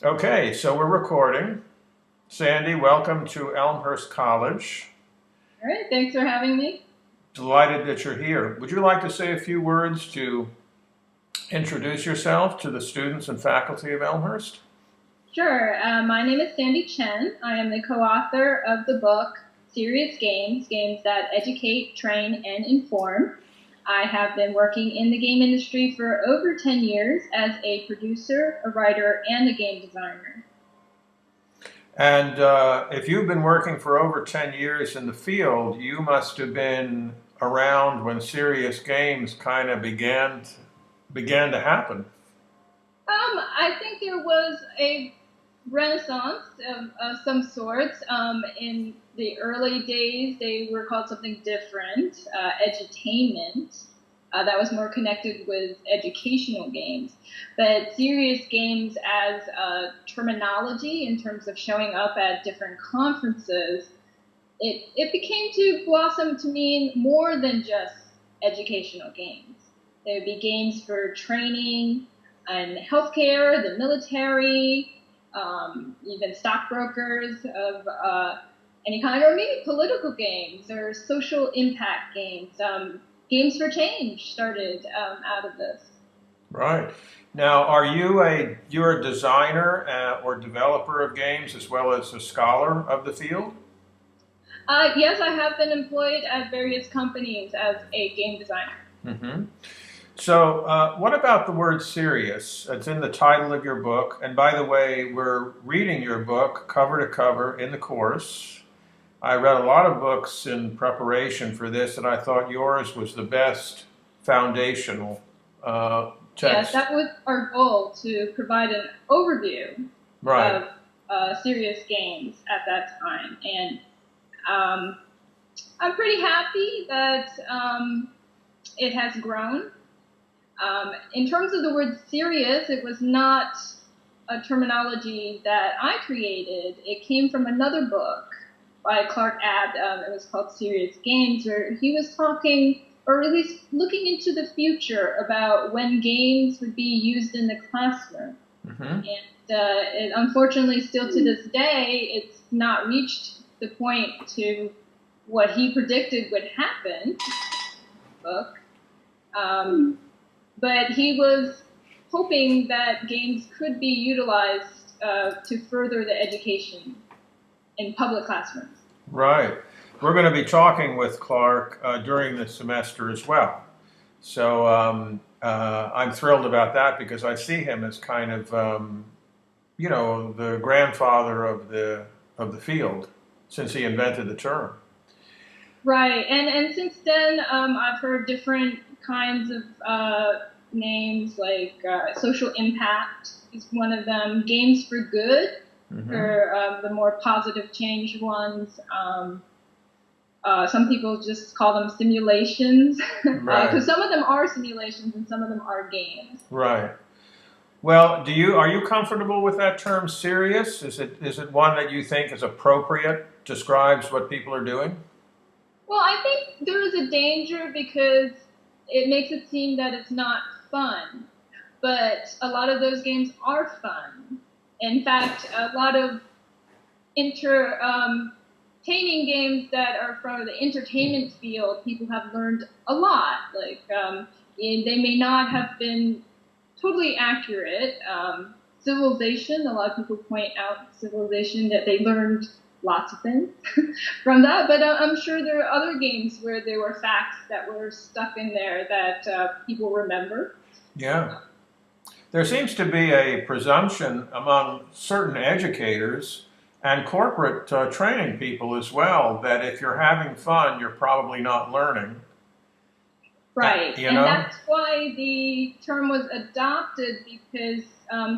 Okay, so we're recording. Sandy, welcome to Elmhurst College. All right, thanks for having me. Delighted that you're here. Would you like to say a few words to introduce yourself to the students and faculty of Elmhurst? Sure, my name is Sande Chen. I am the co-author of the book Serious Games, Games That Educate, Train, and Inform. I have been working in the game industry for over 10 years as a producer, a writer, and a game designer. And if you've been working for over 10 years in the field, you must have been around when serious games kind of began to happen. I think there was a renaissance of some sorts. In the early days, they were called something different, edutainment. That was more connected with educational games. But serious games as a terminology in terms of showing up at different conferences, it became to blossom to mean more than just educational games. There would be games for training and healthcare, the military, even stockbrokers of any kind, or maybe political games or social impact games. Games for change started out of this. Right. Now, you're a designer or developer of games as well as a scholar of the field? Yes, I have been employed at various companies as a game designer. Mm-hmm. So, what about the word serious? It's in the title of your book. And by the way, we're reading your book cover to cover in the course. I read a lot of books in preparation for this, and I thought yours was the best foundational Yes, text. that was our goal, to provide an overview Right. of serious games at that time. And I'm pretty happy that it has grown. In terms of the word serious, it was not a terminology that I created. It came from another book by Clark Abt. It was called Serious Games, where he was talking, or at least looking into the future about when games would be used in the classroom. Mm-hmm. And unfortunately, still to this day, it's not reached the point to what he predicted would happen in the book. But he was hoping that games could be utilized to further the education in public classrooms. Right. We're going to be talking with Clark during the semester as well. So I'm thrilled about that because I see him as kind of, the grandfather of the field since he invented the term. Right, and since then, I've heard different kinds of names, like social impact is one of them. Games for good, Mm-hmm. or the more positive change ones. Some people just call them simulations, Right. because some of them are simulations and some of them are games. Right. Well, are you comfortable with that term serious? Is it one that you think is appropriate, describes what people are doing? Well, I think there is a danger because it makes it seem that it's not fun, but a lot of those games are fun. In fact, a lot of entertaining games that are from the entertainment field, people have learned a lot. Like, they may not have been totally accurate. Civilization, a lot of people point out Civilization that they learned lots of things from that, but I'm sure there are other games where there were facts that were stuck in there that people remember. Yeah. There seems to be a presumption among certain educators and corporate training people as well that if you're having fun, you're probably not learning. Right, You and know? that's why the term was adopted, because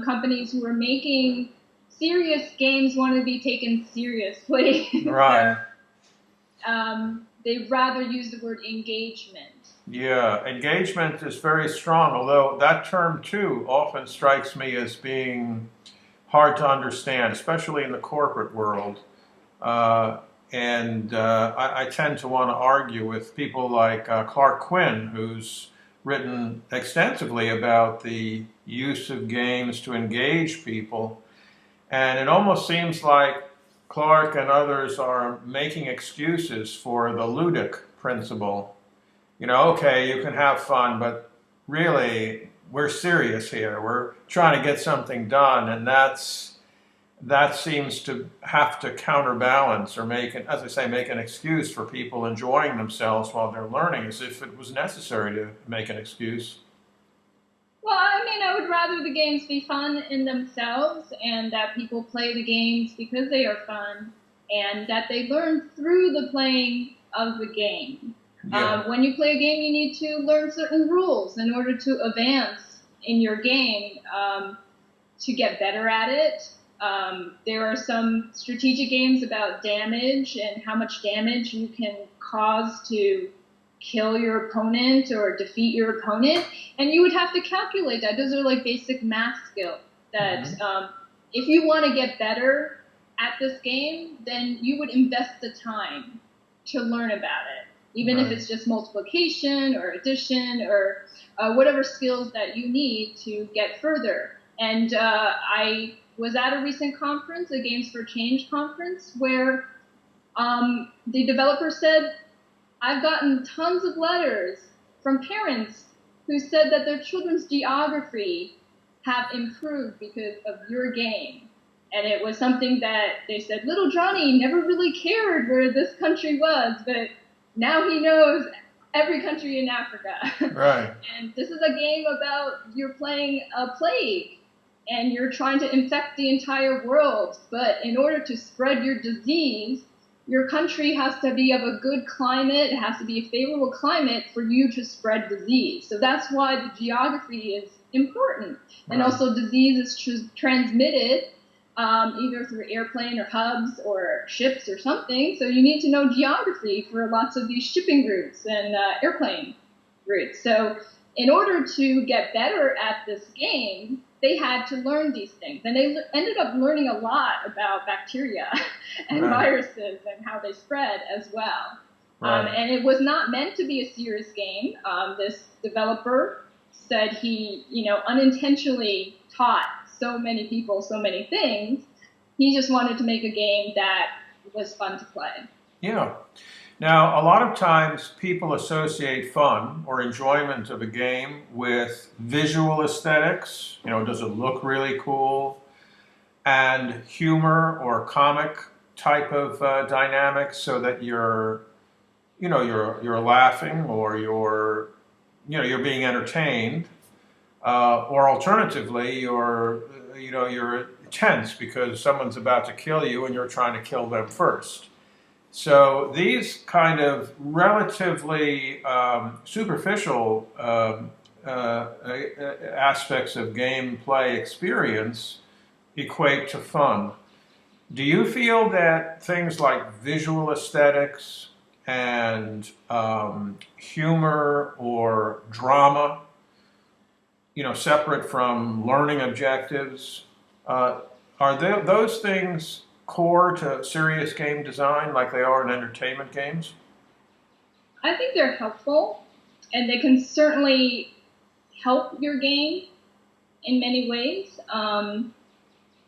companies who were making serious games wanted to be taken seriously. Right. So they'd rather use the word engagement. Yeah, engagement is very strong, although that term too often strikes me as being hard to understand, especially in the corporate world. Uh, and I tend to want to argue with people like Clark Quinn, who's written extensively about the use of games to engage people. And it almost seems like Clark and others are making excuses for the ludic principle. Okay, you can have fun, but really, we're serious here. We're trying to get something done, and that seems to have to counterbalance or as I say, make an excuse for people enjoying themselves while they're learning, as if it was necessary to make an excuse. Well, I mean, I would rather the games be fun in themselves and that people play the games because they are fun and that they learn through the playing of the game. Yeah. When you play a game, you need to learn certain rules in order to advance in your game, to get better at it. There are some strategic games about damage and how much damage you can cause to kill your opponent or defeat your opponent, and you would have to calculate that. Those are like basic math skills that if you want to get better at this game, then you would invest the time to learn about it, even if it's just multiplication or addition or whatever skills that you need to get further. And I was at a recent conference, a Games for Change conference, where the developer said, I've gotten tons of letters from parents who said that their children's geography have improved because of your game. And it was something that they said, little Johnny never really cared where this country was, but now he knows every country in Africa. Right. And this is a game about you're playing a plague and you're trying to infect the entire world. But in order to spread your disease, your country has to be of a good climate. It has to be a favorable climate for you to spread disease. So that's why the geography is important. Right. And also disease is transmitted either through airplane or hubs or ships or something. So you need to know geography for lots of these shipping routes and airplane routes. So in order to get better at this game, they had to learn these things. And they ended up learning a lot about bacteria and viruses and how they spread as well. And it was not meant to be a serious game. This developer said he, unintentionally taught so many people so many things. He just wanted to make a game that was fun to play. Yeah. Now, a lot of times people associate fun or enjoyment of a game with visual aesthetics. Does it look really cool? And humor or comic type of dynamics, so that you're laughing or you're being entertained, or alternatively, you're tense because someone's about to kill you and you're trying to kill them first. So these kind of relatively superficial aspects of gameplay experience equate to fun. Do you feel that things like visual aesthetics and humor or drama, separate from learning objectives, those things core to serious game design like they are in entertainment games? I think they're helpful, and they can certainly help your game in many ways.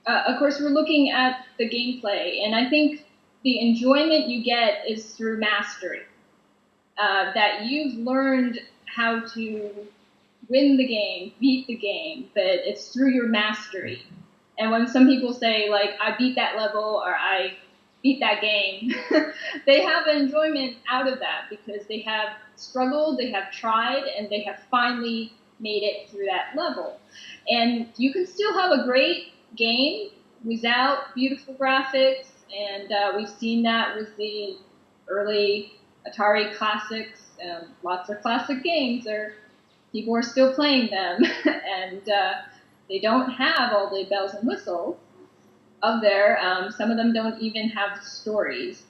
Of course, we're looking at the gameplay, and I think the enjoyment you get is through mastery. That you've learned how to win the game, beat the game, but it's through your mastery. And when some people say, like, I beat that level or I beat that game, they have enjoyment out of that because they have struggled, they have tried, and they have finally made it through that level. And you can still have a great game without beautiful graphics, and we've seen that with the early Atari classics. Lots of classic games, people are still playing them, and they don't have all the bells and whistles of there. Some of them don't even have stories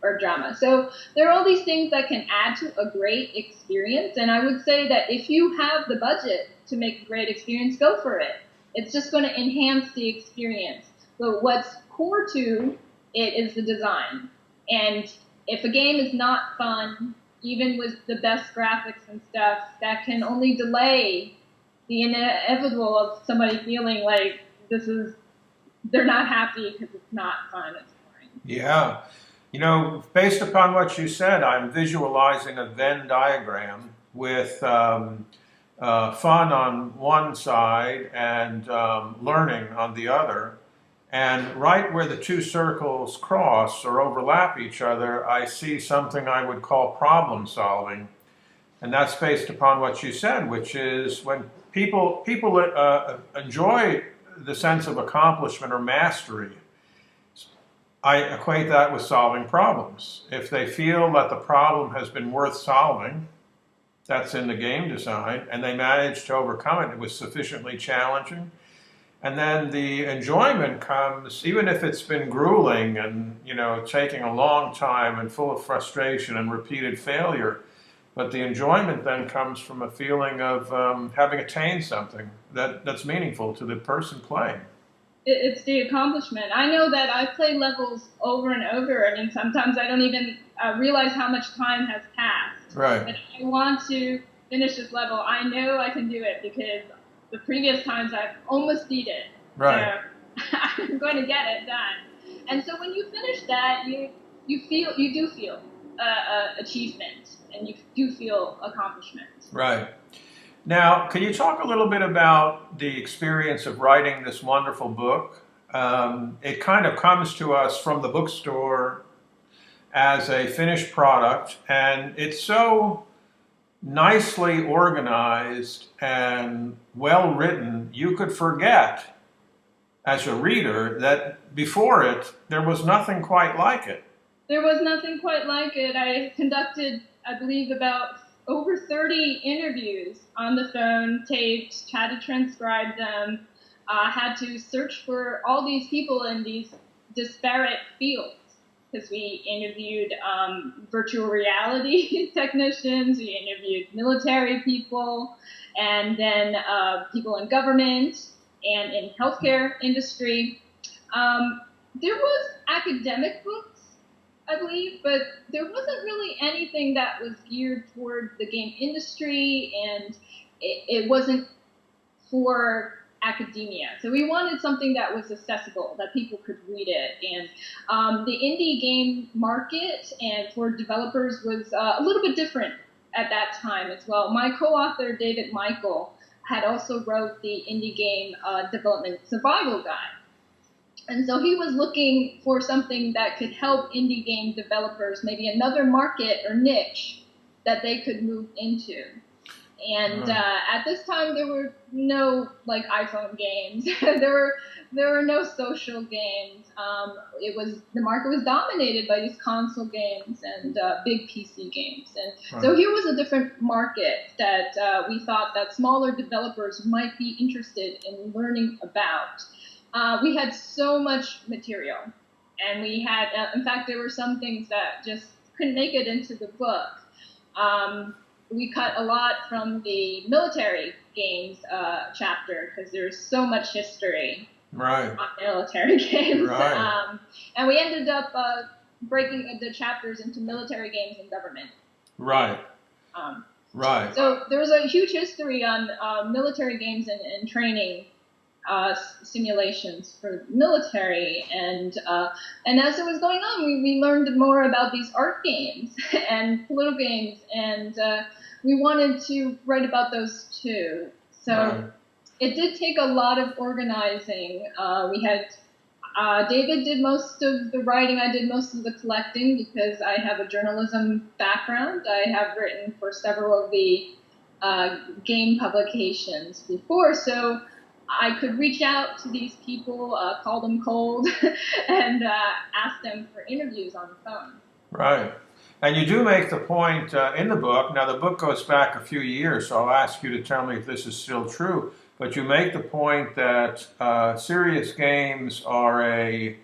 or drama. So there are all these things that can add to a great experience, and I would say that if you have the budget to make a great experience, go for it. It's just going to enhance the experience. But what's core to it is the design. And if a game is not fun, even with the best graphics and stuff, that can only delay the inevitable of somebody feeling like this is they're not happy because it's not fun, it's boring. Yeah. You know, based upon what you said, I'm visualizing a Venn diagram with fun on one side and learning on the other. And right where the two circles cross or overlap each other, I see something I would call problem solving. And that's based upon what you said, which is when people enjoy the sense of accomplishment or mastery, I equate that with solving problems. If they feel that the problem has been worth solving, that's in the game design, and they manage to overcome it, it was sufficiently challenging. And then the enjoyment comes, even if it's been grueling and taking a long time and full of frustration and repeated failure. But the enjoyment then comes from a feeling of having attained something that's meaningful to the person playing. It's the accomplishment. I know that I play levels over and over. I mean, sometimes I don't even realize how much time has passed. Right. But I want to finish this level. I know I can do it because the previous times I've almost beat it. Right. So I'm going to get it done. And so when you finish that, you do feel achievement, and you do feel accomplishment. Right. Now, can you talk a little bit about the experience of writing this wonderful book? It kind of comes to us from the bookstore as a finished product, and it's so nicely organized and well written, you could forget as a reader that before it there was nothing quite like it. There was nothing quite like it. I conducted, I believe, about over 30 interviews on the phone, taped, had to transcribe them, had to search for all these people in these disparate fields, because we interviewed virtual reality technicians, we interviewed military people, and then people in government and in healthcare industry. There was academic books, I believe, but there wasn't really anything that was geared toward the game industry, and it wasn't for academia. So we wanted something that was accessible, that people could read it. And the indie game market and for developers was a little bit different at that time as well. My co-author, David Michael, had also wrote the indie game development survival guide. And so he was looking for something that could help indie game developers, maybe another market or niche that they could move into. And at this time, there were no iPhone games. there were no social games. The market was dominated by these console games and big PC games. And so here was a different market that we thought that smaller developers might be interested in learning about. We had so much material, and we had, in fact, there were some things that just couldn't make it into the book. We cut a lot from the military games chapter because there's so much history on military games. Right. And we ended up breaking the chapters into military games and government. Right. Right. So there was a huge history on military games and training simulations for military, and as it was going on, we learned more about these art games and political games, and we wanted to write about those too. So it did take a lot of organizing. We had David did most of the writing, I did most of the collecting because I have a journalism background. I have written for several of the game publications before, so I could reach out to these people, call them cold, and ask them for interviews on the phone. Right. And you do make the point in the book, now the book goes back a few years, so I'll ask you to tell me if this is still true, but you make the point that serious games are a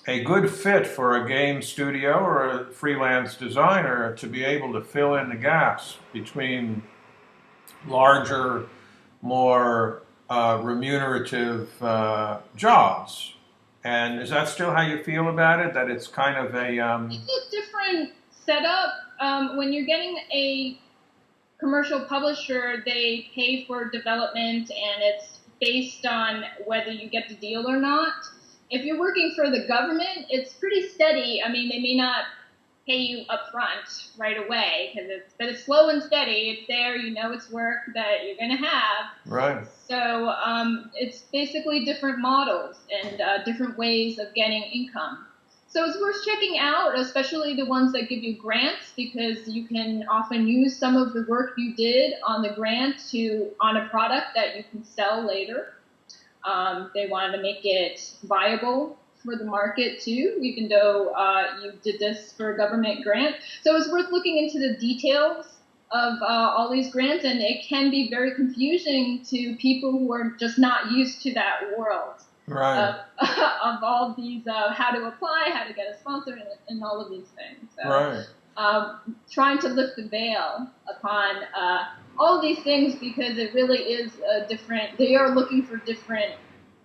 good fit for a game studio or a freelance designer to be able to fill in the gaps between larger, more remunerative jobs. And is that still how you feel about it? That it's kind of a... It's a different setup. When you're getting a commercial publisher, they pay for development, and it's based on whether you get the deal or not. If you're working for the government, it's pretty steady. I mean, they may not pay you up front right away, but it's slow and steady. It's there, you know, it's work that you're going to have. Right. So it's basically different models and different ways of getting income. So it's worth checking out, especially the ones that give you grants, because you can often use some of the work you did on the grant on a product that you can sell later. They wanted to make it viable for the market too, even though you did this for a government grant. So it's worth looking into the details of all these grants, and it can be very confusing to people who are just not used to that world. Right. Of all these, how to apply, how to get a sponsor, and all of these things. So, Right. Trying to lift the veil upon all of these things, because it really is different. They are looking for different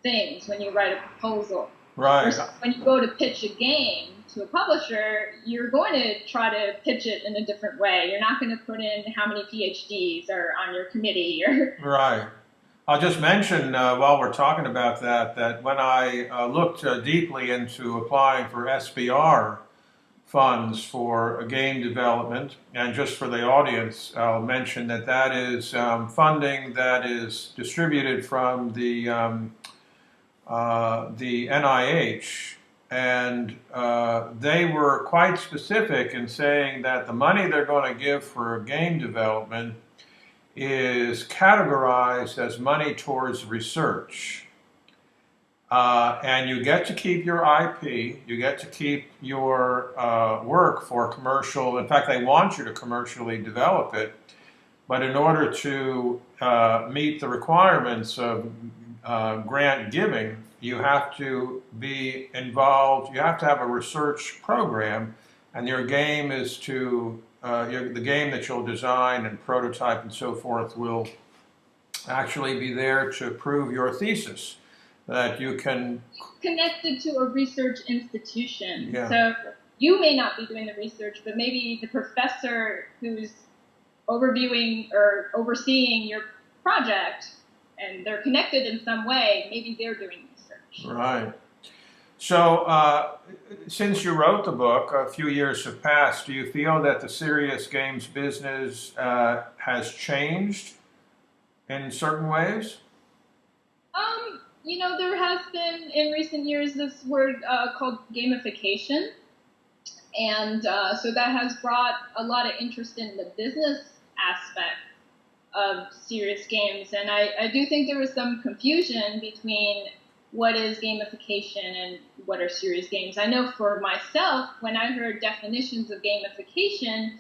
things when you write a proposal. Right. When you go to pitch a game to a publisher, you're going to try to pitch it in a different way. You're not going to put in how many PhDs are on your committee. Right. I'll just mention while we're talking about that when I looked deeply into applying for SBR funds for game development, and just for the audience, I'll mention that is funding that is distributed from the NIH, and they were quite specific in saying that the money they're going to give for game development is categorized as money towards research. And you get to keep your IP, you get to keep your work for commercial. In fact, they want you to commercially develop it, but in order to meet the requirements of grant giving, you have to be involved, you have to have a research program, and your game is to, the game that you'll design and prototype and so forth will actually be there to prove your thesis, that you can... Connected to a research institution. Yeah. So you may not be doing the research, but maybe the professor who's overviewing or overseeing your project, and they're connected in some way, maybe they're doing research. Right. So since you wrote the book, a few years have passed, do you feel that the serious games business has changed in certain ways? You know, there has been in recent years this word called gamification, and so that has brought a lot of interest in the business aspect of serious games, and I do think there was some confusion between what is gamification and what are serious games. I know for myself, when I heard definitions of gamification,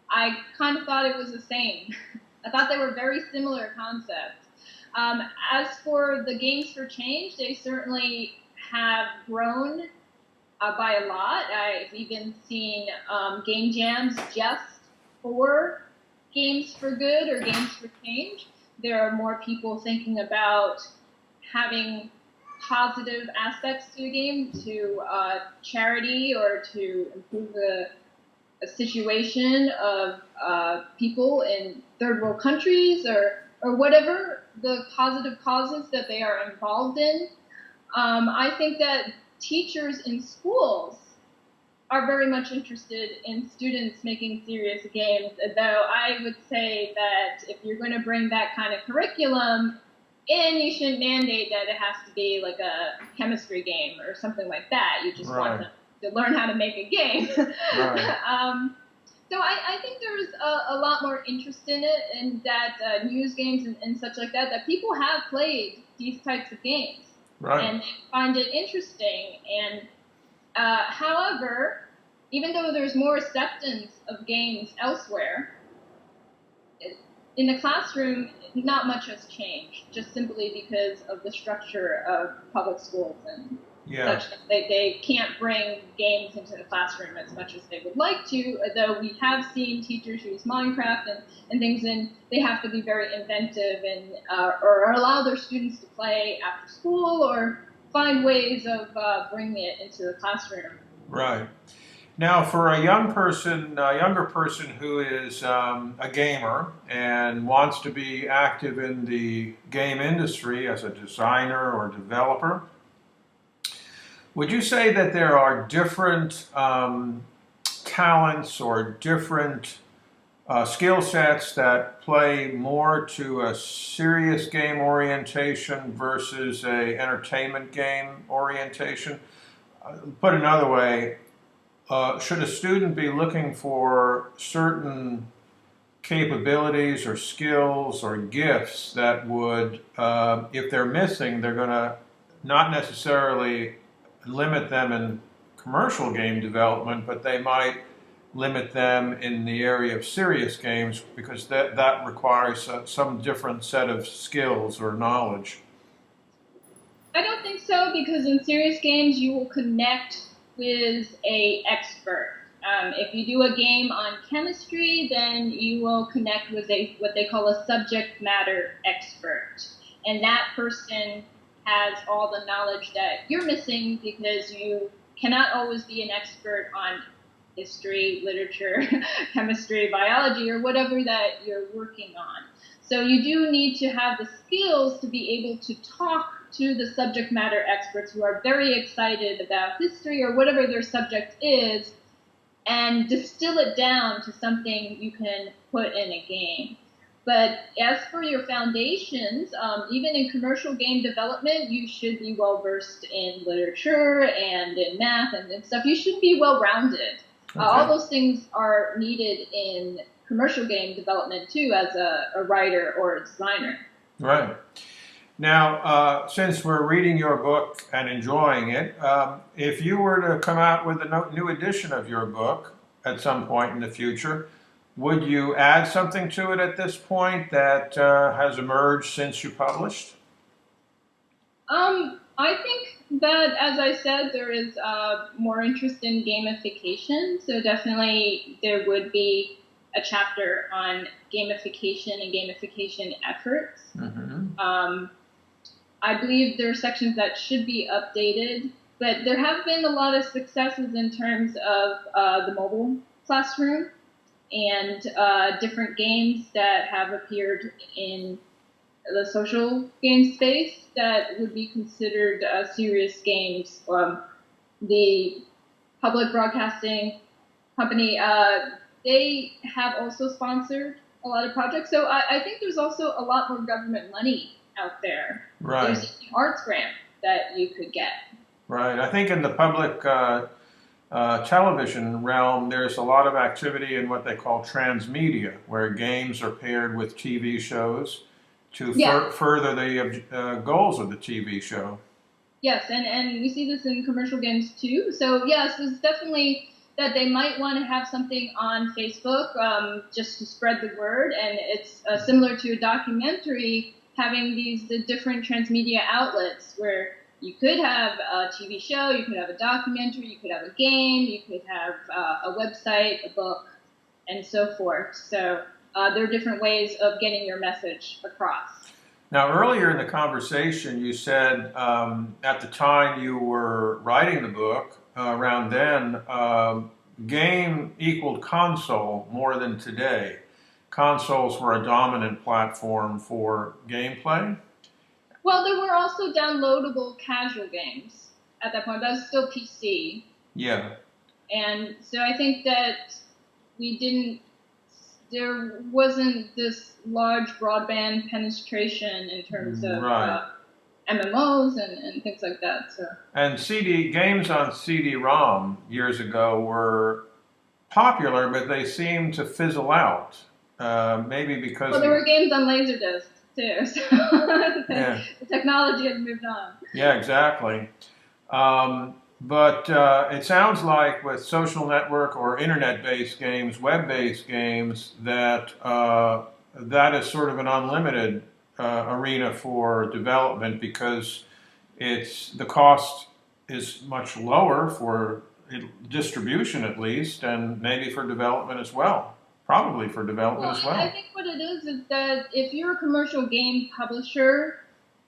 I kind of thought it was the same. I thought they were very similar concepts. As for the Games for Change, they certainly have grown by a lot. I've even seen game jams just for Games for Good or Games for Change. There are more people thinking about having positive aspects to a game, to charity, or to improve a situation of people in third world countries, or whatever the positive causes that they are involved in. I think that teachers in schools are very much interested in students making serious games, though I would say that if you're going to bring that kind of curriculum in, you shouldn't mandate that it has to be like a chemistry game or something like that. You just want them to learn how to make a game. Right. So I think there's a lot more interest in it, and that news games and such like that people have played these types of games. Right. And they find it interesting. And however, even though there's more acceptance of games elsewhere, in the classroom, not much has changed, just simply because of the structure of public schools and such. They can't bring games into the classroom as much as they would like to, though we have seen teachers use Minecraft and things, and they have to be very inventive and or allow their students to play after school or find ways of bringing it into the classroom. Right. Now, for a younger person who is a gamer and wants to be active in the game industry as a designer or developer, would you say that there are different talents or different skill sets that play more to a serious game orientation versus a entertainment game orientation? Put another way, should a student be looking for certain capabilities or skills or gifts that would, if they're missing, they're going to not necessarily limit them in commercial game development, but they might limit them in the area of serious games because that requires some different set of skills or knowledge? I don't think so, because in serious games you will connect with a expert. If you do a game on chemistry, then you will connect with what they call a subject matter expert, and that person has all the knowledge that you're missing because you cannot always be an expert on history, literature, chemistry, biology, or whatever that you're working on. So you do need to have the skills to be able to talk to the subject matter experts who are very excited about history or whatever their subject is, and distill it down to something you can put in a game. But as for your foundations, even in commercial game development, you should be well versed in literature and in math and stuff. You should be well rounded. Okay. All those things are needed in commercial game development too, as a writer or a designer. Right. Now, since we're reading your book and enjoying it, if you were to come out with a new edition of your book at some point in the future, would you add something to it at this point that has emerged since you published? I think that, as I said, there is more interest in gamification. So definitely there would be a chapter on gamification and gamification efforts. Mm-hmm. I believe there are sections that should be updated, but there have been a lot of successes in terms of the mobile classroom and different games that have appeared in the social game space that would be considered serious games. The public broadcasting company, they have also sponsored a lot of projects. So I think there's also a lot more government money out there. Right. There's an arts grant that you could get. Right. I think in the public television realm, there's a lot of activity in what they call transmedia, where games are paired with TV shows to further the goals of the TV show. Yes, and we see this in commercial games too. So yes, it's definitely that they might want to have something on Facebook just to spread the word, and it's similar to a documentary, having the different transmedia outlets where you could have a TV show, you could have a documentary, you could have a game, you could have a website, a book, and so forth. So there are different ways of getting your message across. Now, earlier in the conversation, you said at the time you were writing the book, around then, game equaled console more than today. Consoles were a dominant platform for gameplay. Well, there were also downloadable casual games at that point. That was still PC. Yeah. And so I think that there wasn't this large broadband penetration in terms of MMOs and things like that. So. And games on CD-ROM years ago were popular, but they seemed to fizzle out. Maybe because... Well, there were games on Laserdisc, too, so the technology has moved on. Yeah, exactly. But it sounds like with social network or internet-based games, web-based games, that that is sort of an unlimited arena for development because the cost is much lower for distribution at least, and maybe for development as well. Probably for development as well. I think what it is that if you're a commercial game publisher,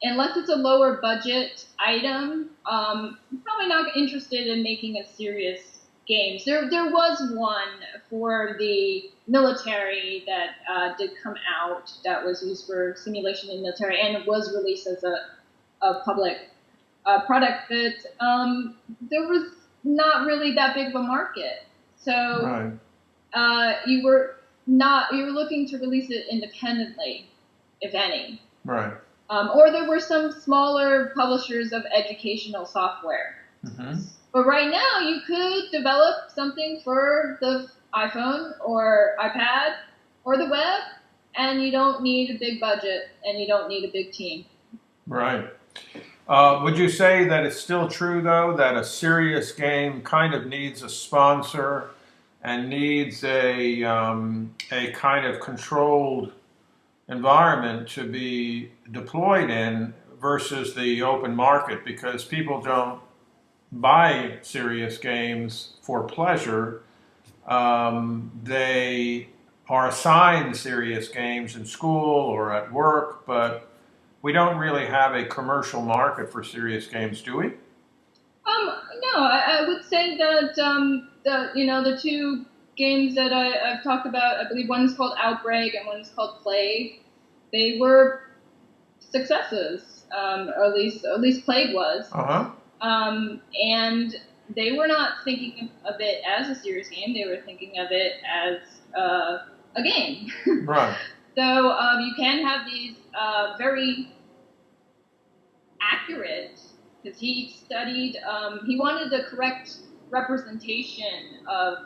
unless it's a lower budget item, you're probably not interested in making a serious games. There was one for the military that did come out that was used for simulation in the military, and it was released as a public product, but there was not really that big of a market. So you were looking to release it independently, if any. Right. Or there were some smaller publishers of educational software. Mm-hmm. But right now, you could develop something for the iPhone or iPad or the web, and you don't need a big budget and you don't need a big team. Right. Would you say that it's still true, though, that a serious game kind of needs a sponsor and needs a kind of controlled environment to be deployed in versus the open market? Because people don't buy serious games for pleasure. They are assigned serious games in school or at work, but we don't really have a commercial market for serious games, do we? No, I would say that the two games that I've talked about, I believe one is called Outbreak and one is called Plague. They were successes, or at least Plague was. And they were not thinking of it as a serious game. They were thinking of it as a game. Right. So you can have these very accurate, because he studied, he wanted the correct representation of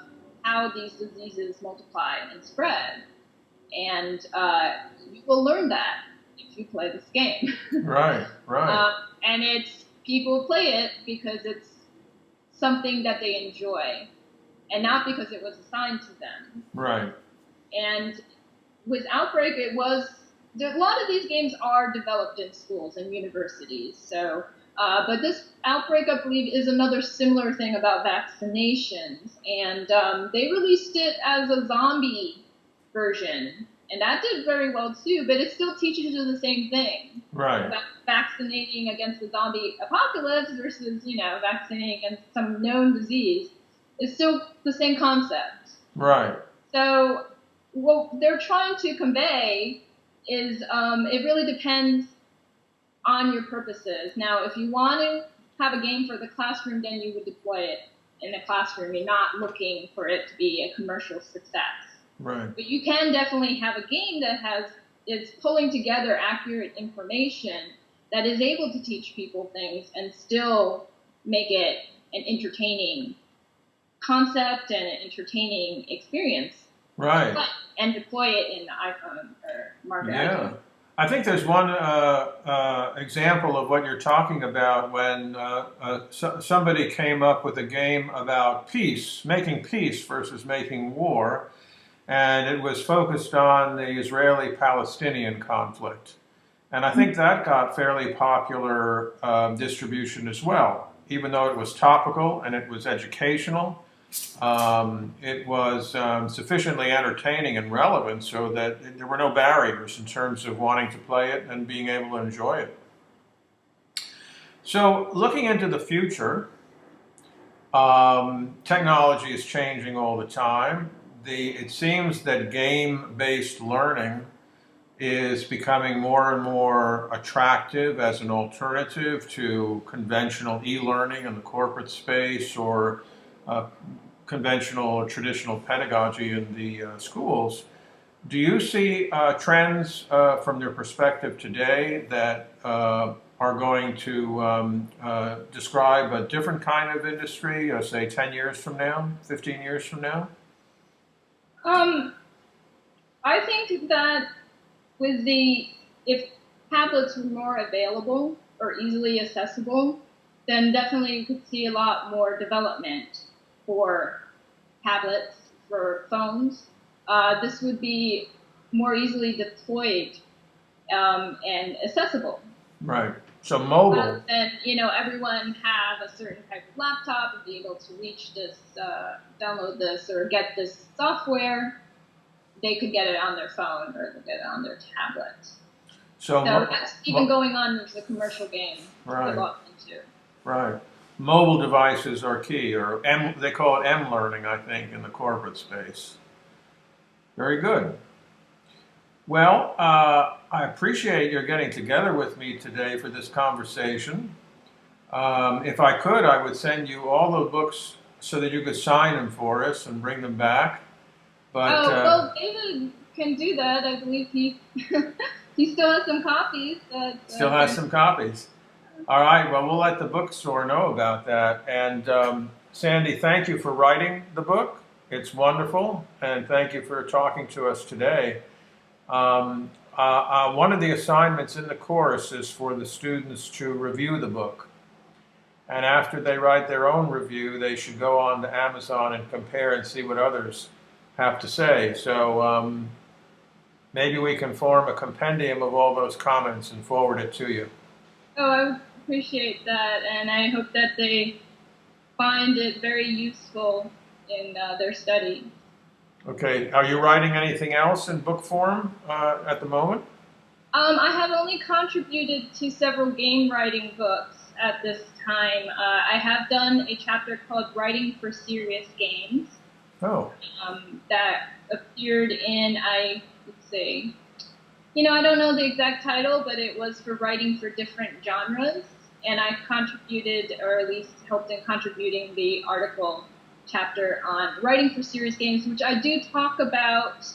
how these diseases multiply and spread. And you will learn that if you play this game. Right. And people play it because it's something that they enjoy, and not because it was assigned to them. Right. And with Outbreak, a lot of these games are developed in schools and universities. So, but this Outbreak, I believe, is another similar thing about vaccinations, and they released it as a zombie version. And that did very well too, but it still teaches you the same thing. Right. About vaccinating against the zombie apocalypse versus, vaccinating against some known disease. It's still the same concept. Right. So what they're trying to convey is it really depends on your purposes. Now, if you want to have a game for the classroom, then you would deploy it in the classroom. You're not looking for it to be a commercial success. Right. But you can definitely have a game that is pulling together accurate information that is able to teach people things and still make it an entertaining concept and an entertaining experience. Right. And deploy it in the iPhone or market. Yeah. I think there's one example of what you're talking about when somebody came up with a game about peace, making peace versus making war. And it was focused on the Israeli-Palestinian conflict. And I think that got fairly popular distribution as well. Even though it was topical and it was educational, it was sufficiently entertaining and relevant so that there were no barriers in terms of wanting to play it and being able to enjoy it. So looking into the future, technology is changing all the time. It seems that game-based learning is becoming more and more attractive as an alternative to conventional e-learning in the corporate space or conventional or traditional pedagogy in the schools. Do you see trends from your perspective today that are going to describe a different kind of industry, say 10 years from now, 15 years from now? I think that if tablets were more available or easily accessible, then definitely you could see a lot more development for tablets, for phones. This would be more easily deployed and accessible. Right. So mobile. And everyone have a certain type of laptop and be able to reach this, download this, or get this software. They could get it on their phone or they get it on their tablet. So that's even going on with the commercial game. Right. Into. Right. mobile devices are key, or they call it M-learning, I think, in the corporate space. Very good. Well, I appreciate your getting together with me today for this conversation. If I could, I would send you all the books so that you could sign them for us and bring them back. But Oh, well, David can do that. I believe he he still has some copies. still has some copies. All right, well, we'll let the bookstore know about that. And Sandy, thank you for writing the book. It's wonderful. And thank you for talking to us today. One of the assignments in the course is for the students to review the book. And after they write their own review, they should go on to Amazon and compare and see what others have to say. So maybe we can form a compendium of all those comments and forward it to you. Oh, I would appreciate that, and I hope that they find it very useful in their study. Okay, are you writing anything else in book form at the moment? I have only contributed to several game writing books at this time. I have done a chapter called Writing for Serious Games. Oh. That appeared in, let's see, I don't know the exact title, but it was for writing for different genres, and I contributed, or at least helped in contributing the article chapter on writing for serious games, which I do talk about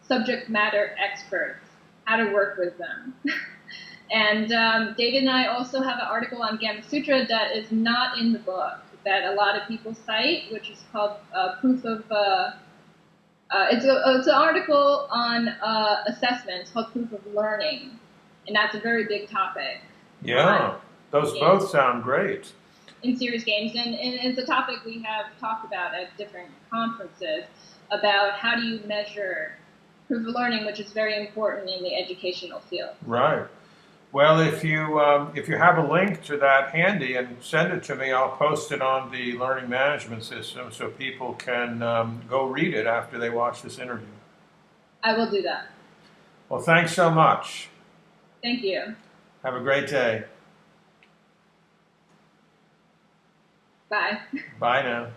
subject matter experts, how to work with them. And David and I also have an article on Gamma Sutra that is not in the book, that a lot of people cite, which is called Proof of... it's an article on assessment. It's called Proof of Learning, and that's a very big topic. Yeah, those both sound great. In serious games, and it's a topic we have talked about at different conferences about how do you measure proof of learning, which is very important in the educational field. Right. Well, if you have a link to that handy and send it to me, I'll post it on the learning management system so people can go read it after they watch this interview. I will do that. Well, thanks so much. Thank you. Have a great day. Bye. Bye now.